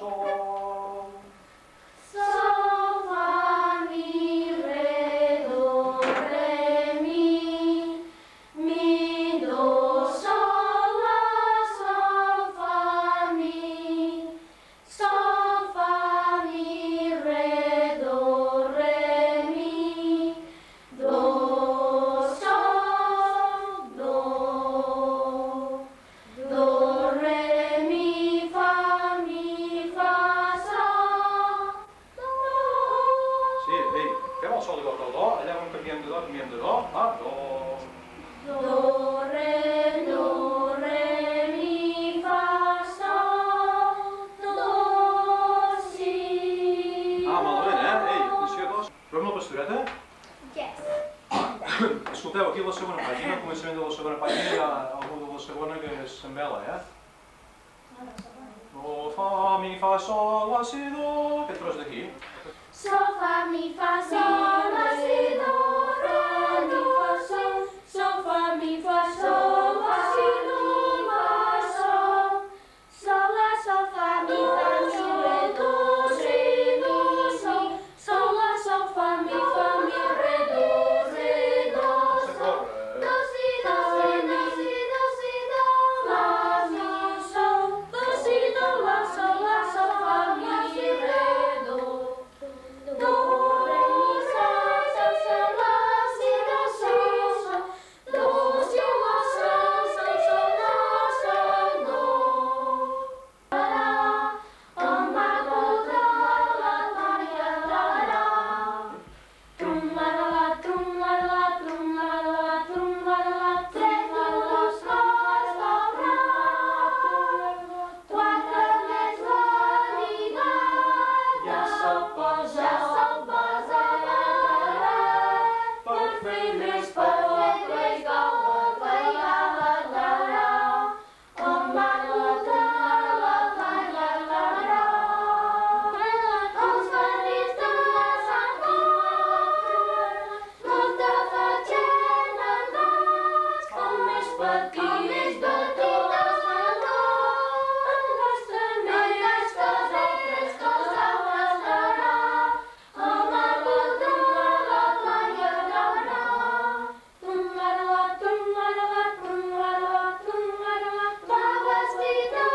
sol. Sol, fa, mi, re, do, re, mi, do, sol, la, sol, fa, mi, re, do, sol, do, re, mi, fa, sol, do. Sí, ei, fem el sol igual que el do, allà on canviem de do, a do. Do, re, mi, fa, sol, do, si, Malament, Ei, atenció, dos. Provem la pastoreta? Yes. Escolteu, aquí a la segona pàgina, al començament de la segona pàgina, hi ha algú de la segona que s'embela, Do, fa, mi, fa, sol, la, si, do. Aquest tros d'aquí. Sol, fa, mi, fa, sol, la, si, do, re, mi, fa, sol, la, si, do, fa, sol, la, sol, fa, mi, re, do, si, do, sol, la, sol, fa, mi, re, do, do, si, do, la, mi, sol, do, si, do, la, sol, fa, mi, re, do, re, mi, sol, la, si, do, sol, do, si, la, sol, la, do. Oh, ma, do, la, la, ya, la, la. Trum, la, la, trum, la, la, trum, la, la, trum, la, la, tres, dos, la, bra. Quatre més la lligada, se'l posa per fer més fort, oh, ma, do, la, ya, la, la. Els barrils de Sant Pol, molta fatxena en dos, com més petits de tots, en gasta més que els altres darà. Oh, ma, do, la, ya, la, la. Tum, la, va vestit de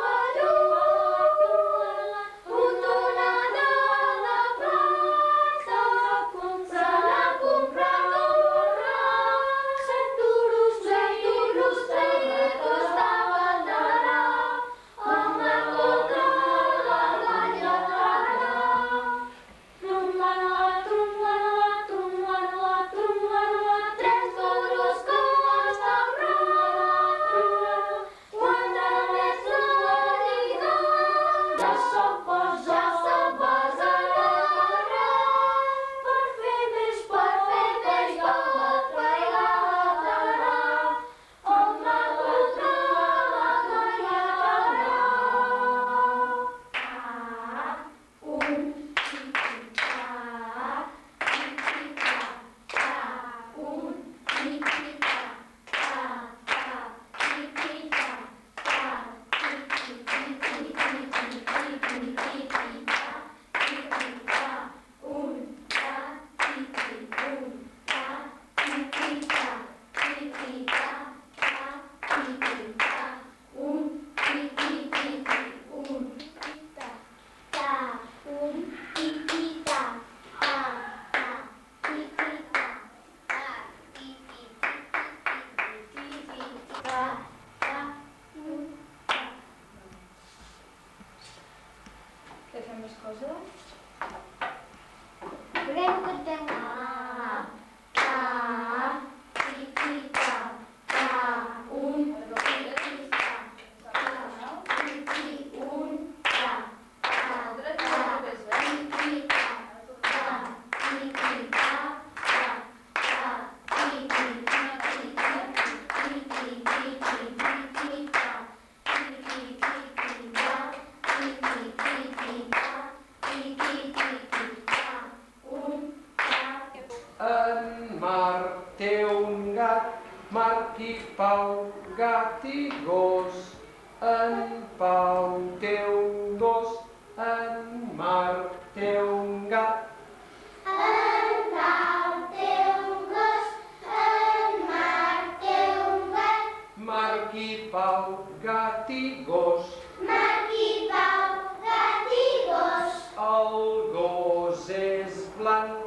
vellut, botonada de plata, se l'ha comprat un borràs, 7 duros, feia costaven d'anar. Oh, ma, do, la, ya, la, la. Trum, la, tres duros costaven. Quatre més la lligada, se'l posa per fer més de la plegada. Oh, ma, do, la, ya, la. Un, Què fem més coses? Podem cantar En Marc té un gat, Marc i Pau, gat i gos. En Pau té un gos, En Marc té un gat. En Pau té un gos, en Marc té un gat. Marc i Pau, gat i gos. Marc i Pau, gat i gos. El gos és blanc,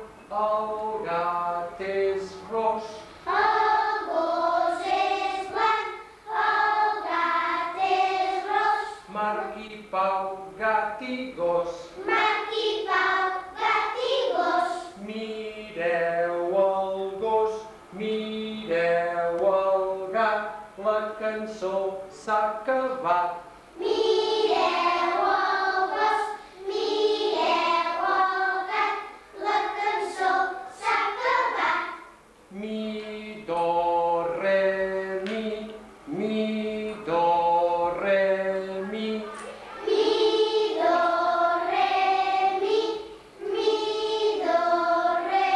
el gat és ros. El gos és blanc, el gat és ros. Marc i Pau, gat i gos. Marc i Pau, gat i gos. Mireu el gos, mireu el gat, la cançó s'ha acabat. Mireu el gos, mireu el gat, la cançó s'ha acabat. Mi, do, re, mi, do, re, mi. Mi, do, re, mi, do, re,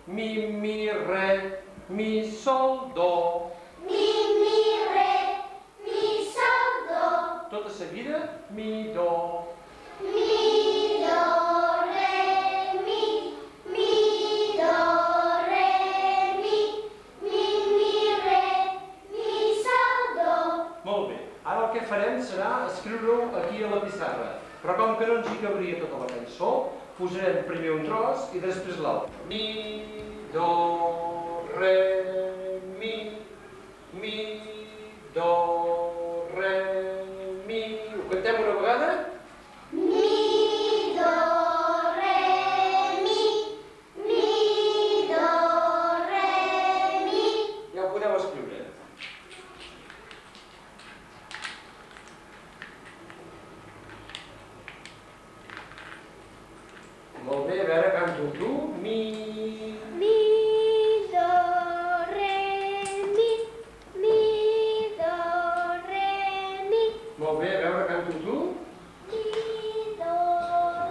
Mi, re, mi, sol, do. mi, re, mi, sol, do. Tot de seguida, mi, do. Mi, do, re, mi, do, re, mi, re, mi, sol, do. Molt bé. Ara el que farem serà escriure-ho aquí a la pissarra. Però com que no ens hi cabria tota la cançó, posarem primer un tros i després l'altre. Mi, do, re, mi, do, re, mi. Ho cantem una vegada? Mi, do, re, mi, do, re, mi. Ja ho podeu escriure. Molt bé, a veure, canto tu. Mi, Mi, do, re, mi, do, re, mi. molt bé, a veure, canto tu. Mi, do,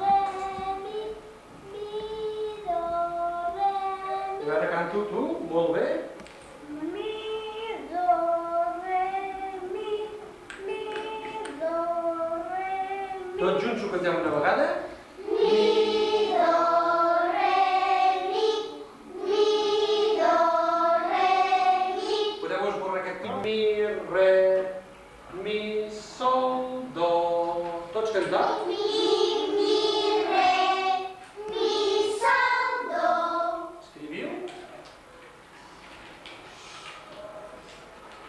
re, mi, do, re, A mi. veure, canto tu. Molt bé. Mi, do, re, mi, do, re, mi. Tots junts ho cantem una vegada. Mi, do, re, mi, do, re, mi. Podeu esborrar aquest tip. Mi, re, mi, sol, do. Tots cantar? Mi, re, mi, sol, do. Escriviu.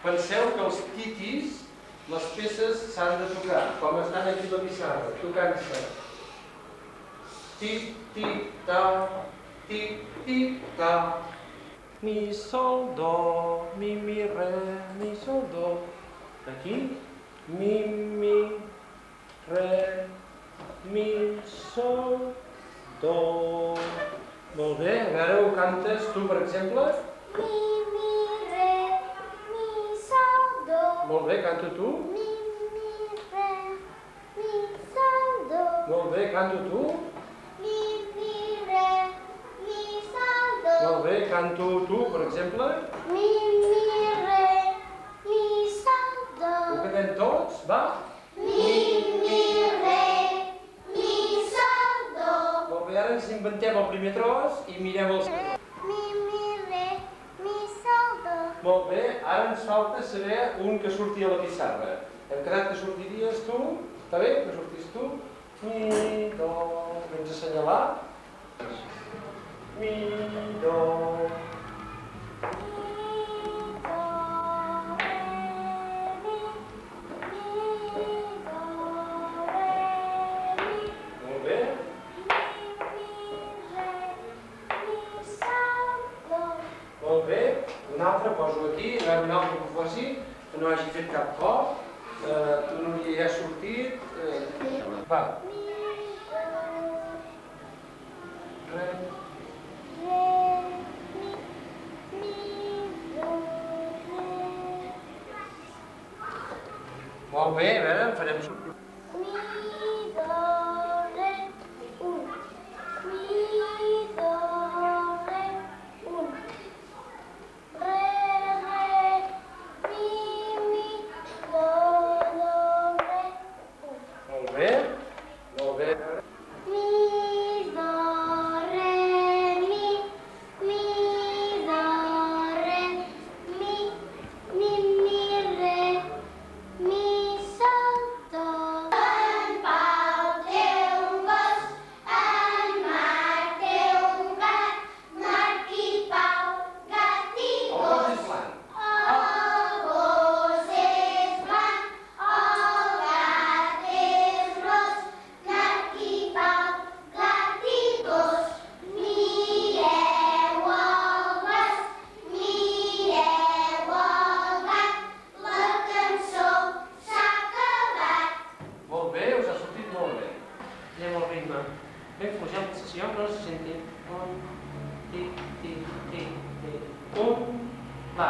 Penseu que els titis, les peces s'han de tocar, com estan aquí a la pissarra, tocant-se. Tic, tic, ta, tic, tic, ta. Mi, sol, do, mi, re, mi, sol, do. Aquí, mi, re, mi, sol, do. Molt bé, a veure, ho cantes tu, per exemple? Mi, re, mi, sol, do. Molt bé, canta tu. Mi, re, mi, sol, do. Molt bé, canta tu. Mi, re, mi, sol, do. Molt bé, canto tu, per exemple. Mi, re, mi, sol, do. Ho cantem tots, va? Mi, re, mi, sol, do. Molt bé, ara ens inventem el primer tros i mirem els... Mi, re, mi, sol, do. Molt bé, ara ens falta saber un que surti a la pissarra. Hem quedat que sortiries tu, està bé? Que sortis tu. Mi, do, vens a assenyalar. Mi, do. Molt bé. Molt bé. Un altre poso aquí, a veure un altre que ho faci, que no hagi fet cap cop. Tu no li has sortit. Va. Re. Molt bé, a veure, en farem sortir. Molt bé. La.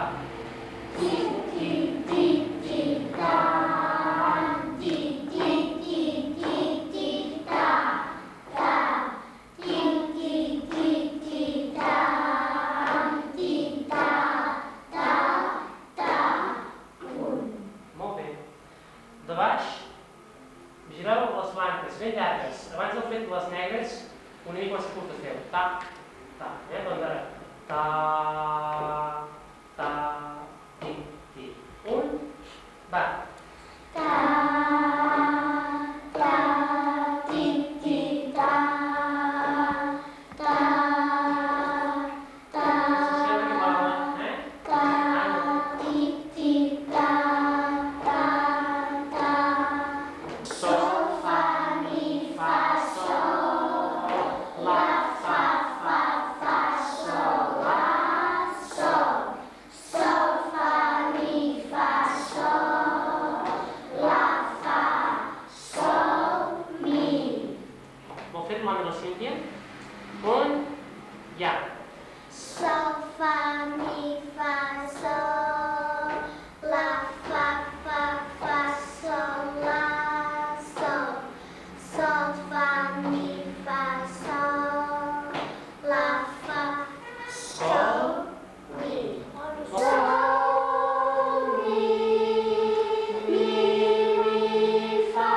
Molt bé. De baix, gireu les blanques ben llargues. Abans heu fet les negres una mica més curtes. Feu ta, ta. Doncs ara. Ta, ta, ti, ti. Un, va. Molt fet, mami, la Sílvia. Un, ja. Sol, fa, mi, fa, sol, la, fa, sol, la, sol. Sol, fa, mi, fa, sol, la, fa, sol, mi. Sol, mi, fa,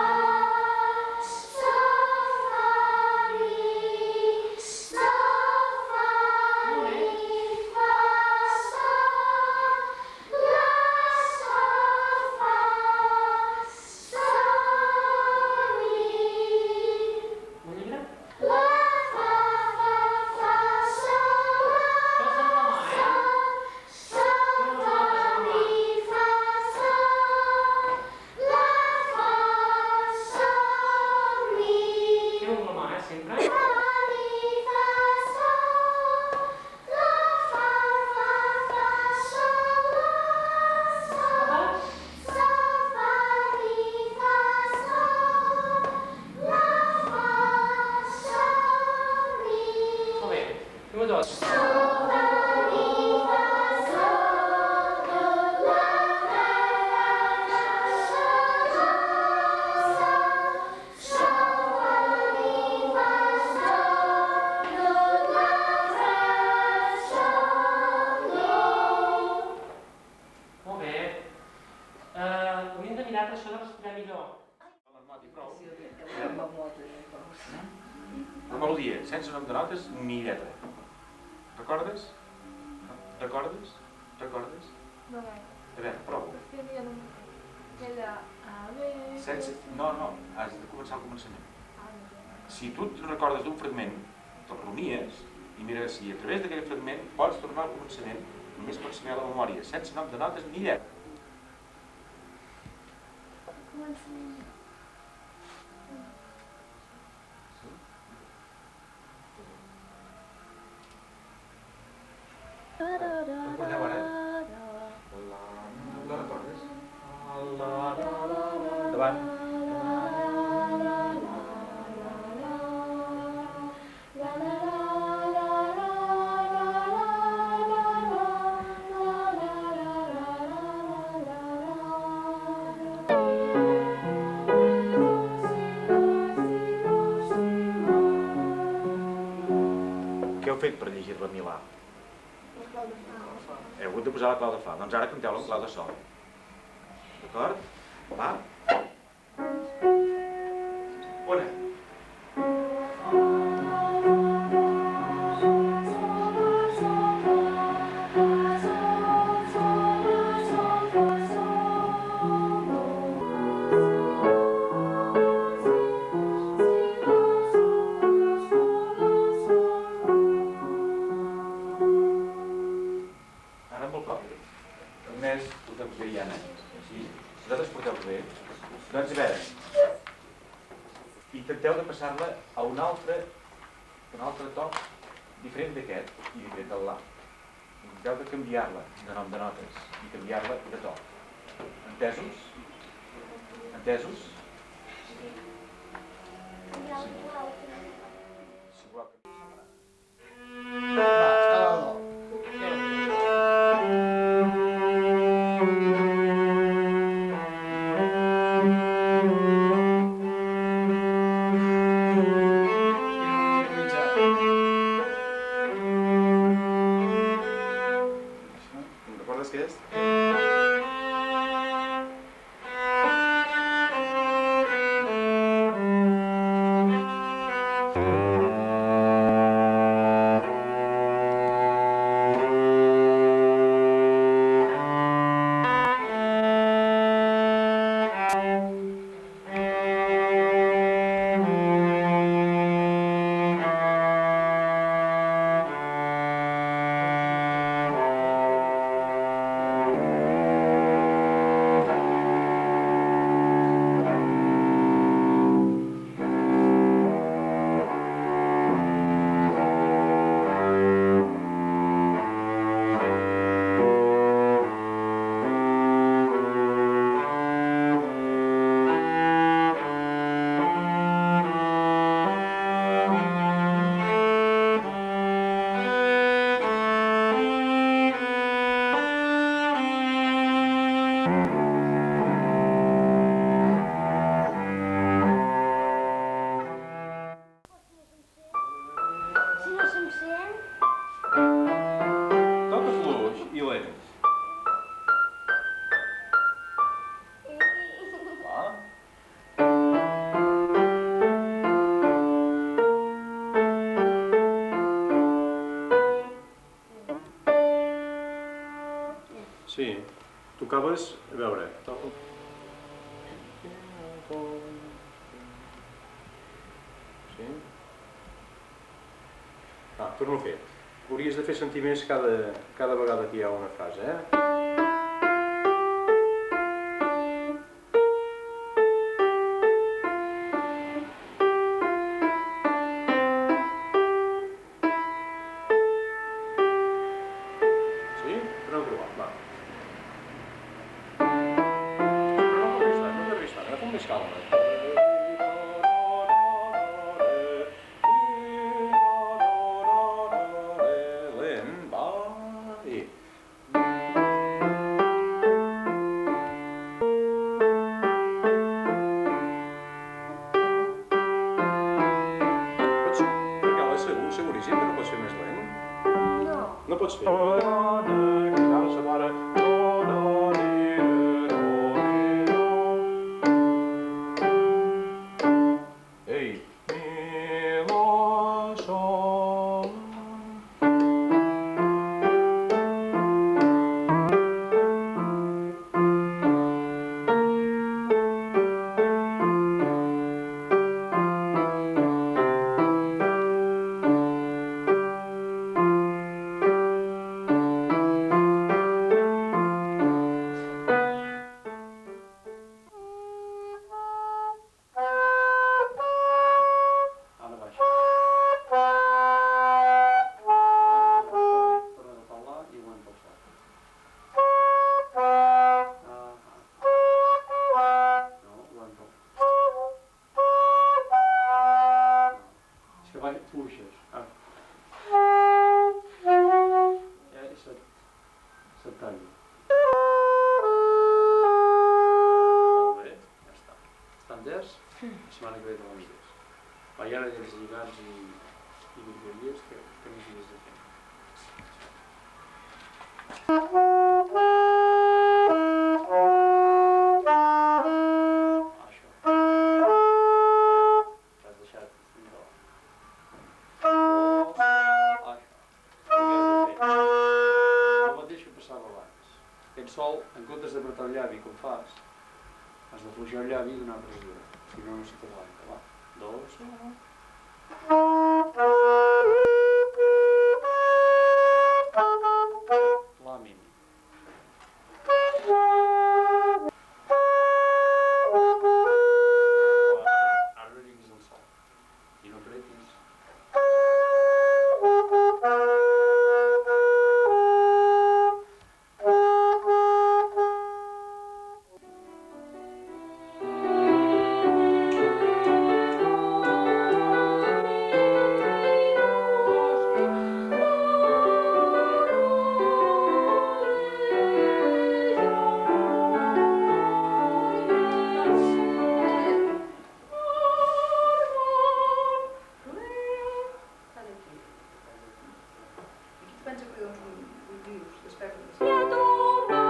sol, fa, mi, sol, fa, mi, fa, sol, la, sol, fa, sol, mi. Un llibre? La, fa, sol, Pots amb la mà, sol, fa, mi, fa, sol, la, fa, sol, mi. Feu amb la mà, sempre. Fa, mi, fa, sol, la, fa, sol, la, sol. Sol, fa, mi, fa, sol, la, fa, sol, mi. Molt bé. Fem-ho tots. Sol, fa, mi, fa, sol, la, fa, sol, sol, fa, mi, fa, sol, la, fa, sol. Molt bé. Hauríem de mirar per això de respirar millor. La melodia, sense nom de notes ni lletra. Recordes? Recordes? Recordes? No gaire. A veure, prova. És que hi ha aquella A, B... Sense... No, has de començar al començament. A, B... Si tu et recordes d'un fragment, te'l rumies i mira si a través d'aquell fragment pots tornar al començament, només pots saber la memòria, sense nom de notes ni lletra. Començament. Recordeu ara? La recordes? Endavant. Què heu fet per llegir-la a Milà? Heu hagut de posar la clau de fa. Doncs ara canteu-la en clau de sol. D'acord? Va? Una. Ara molt còmode. Només porteu bé, Iana. Sí? Vosaltres porteu bé. Doncs a veure, intenteu de passar-la a un altre to diferent d'aquest i diferent del la. Intenteu de canviar-la de nom de notes i canviar-la de to. Entesos? Entesos? Si voleu que... Va, escala de do. gràcies. Senyor Suficient? Toca fluix i lent. Va. Sí, tocaves, a veure, sí? Torno a fer. Hauries de fer sentir més cada vegada que hi ha una frase, eh? Sí? Tornem a provar, va. Però no corris tant, agafa amb més calma. Lent, va, i... Pots... Perquè seguríssim que no pots fer més lent? No. No pots fer. Que ara separa. Ei. Mi, la, sol. Ara baix. Torna a agafar la i aguanta el sol. No, aguanta. És que baix fluixes. I se't talla. Molt bé, ja està. Està entès? La setmana que ve te l'envies. Va, i ara dels lligats i virgueries que necessites de fer. Això. T'has deixat no. Això. El mateix que passava abans. Aquest sol, en comptes d'apretar el llavi com fas, has de fluixar el llavi i donar pressura. Si no, no se t'aguanta. Va. Dos. La mínim. Ara no lliguis el sol. I no apretis. Pensa que ho dius, després. Ja torna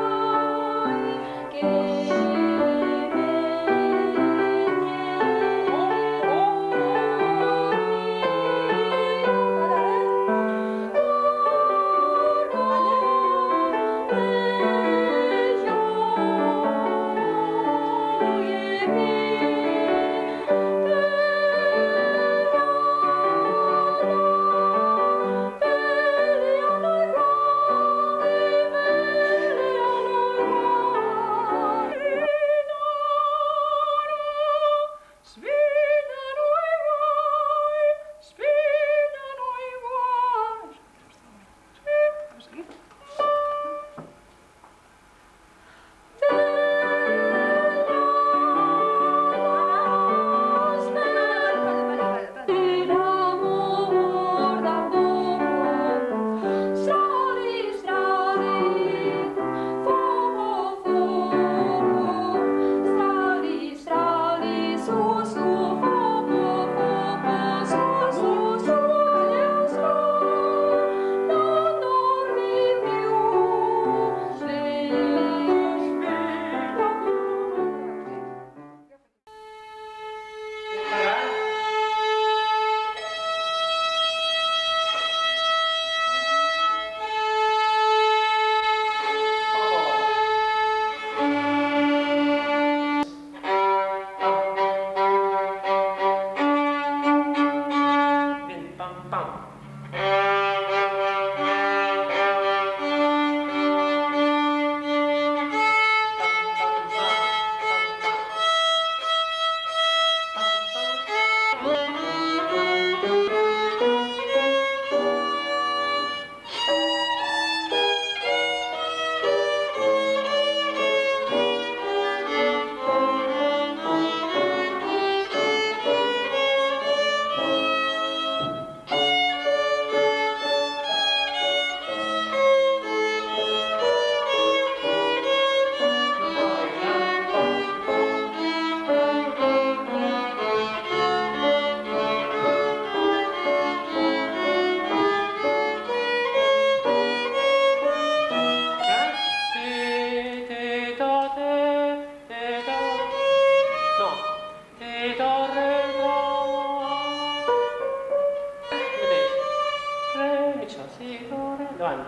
si, do, re. Endavant.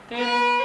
Tin.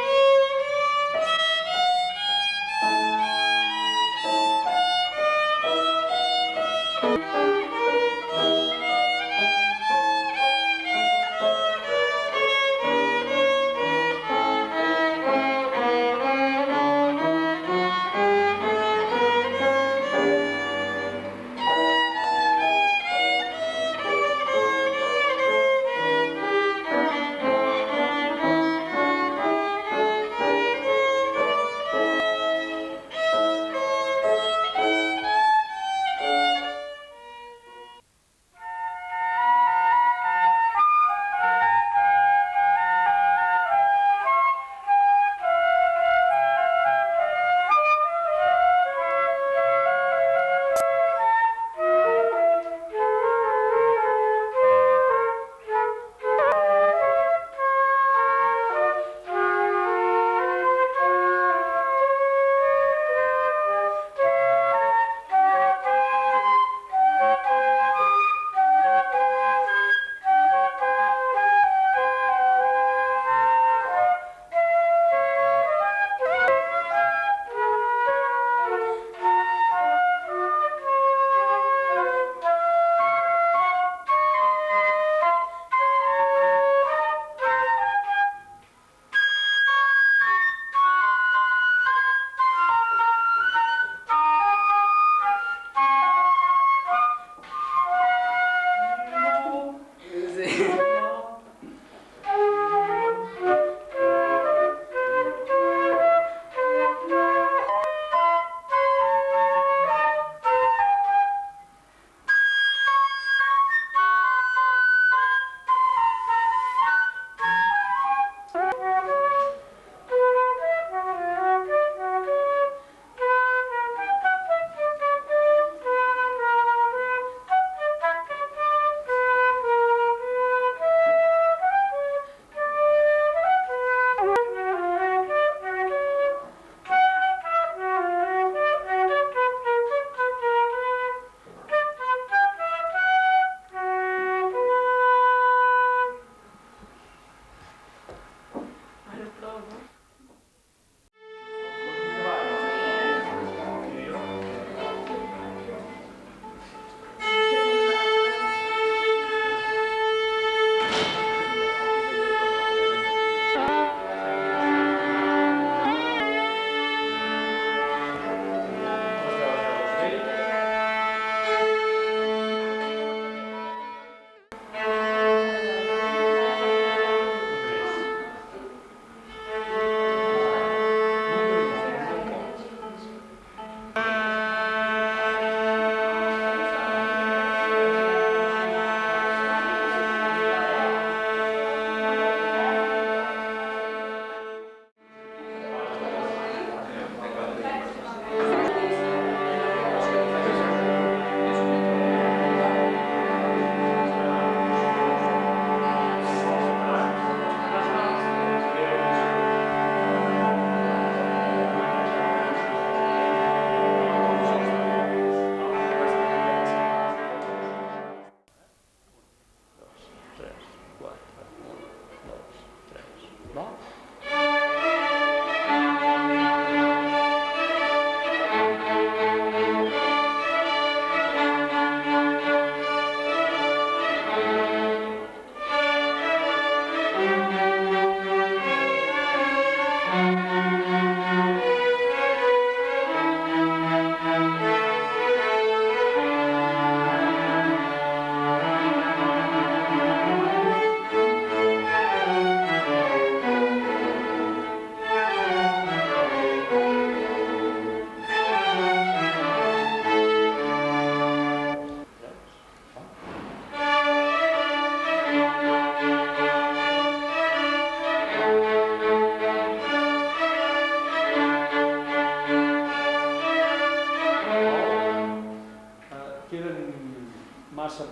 massa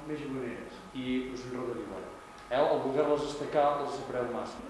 més maneres i us enredaríeu. Al voler-les estacar les separeu massa.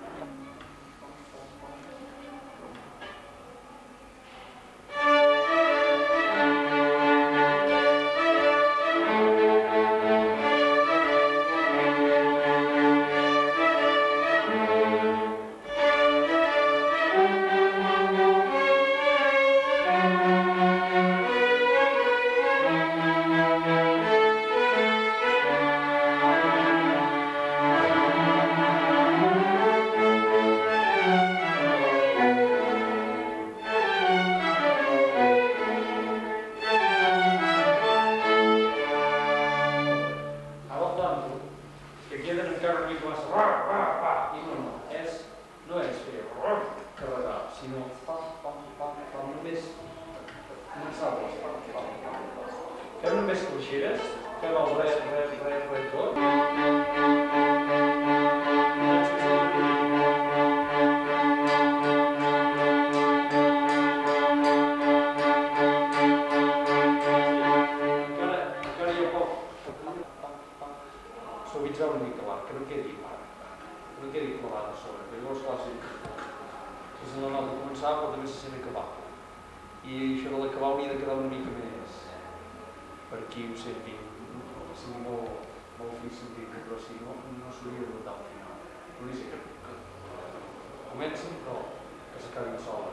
encara una mica massa i no és fer carregar, sinó només començar a fem només cruixeres, fem el re tot. Suavitzar una mica l'arc, que no quedi clavat a sobre, que llavors clar, si se la nota començar però també se sent acabar. I això de l'acabar hauria de quedar una mica més per aquí ho sentim, sigui molt fi sentit, però si no, no s'hauria de notar al final. L'únic que comencen però que s'acabin sola,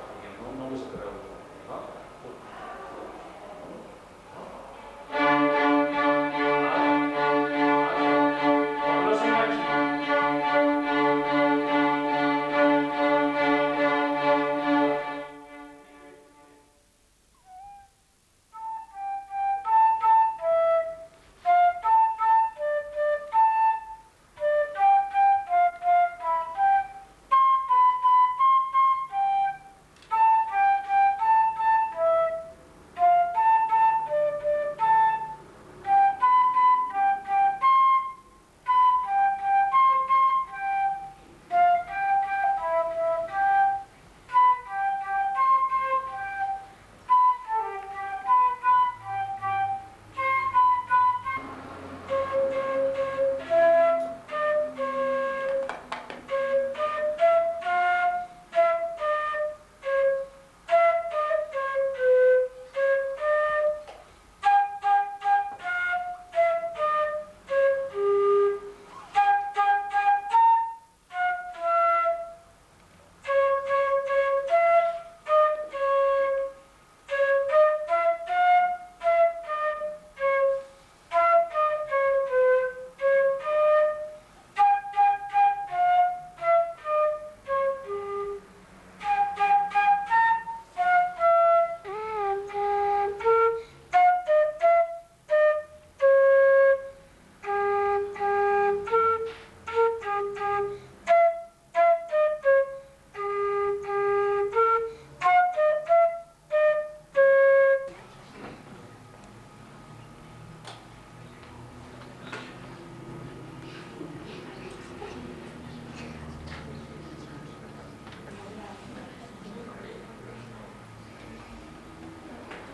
no les acabeu.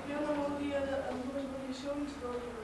Hi ha una melodia amb dues variacions del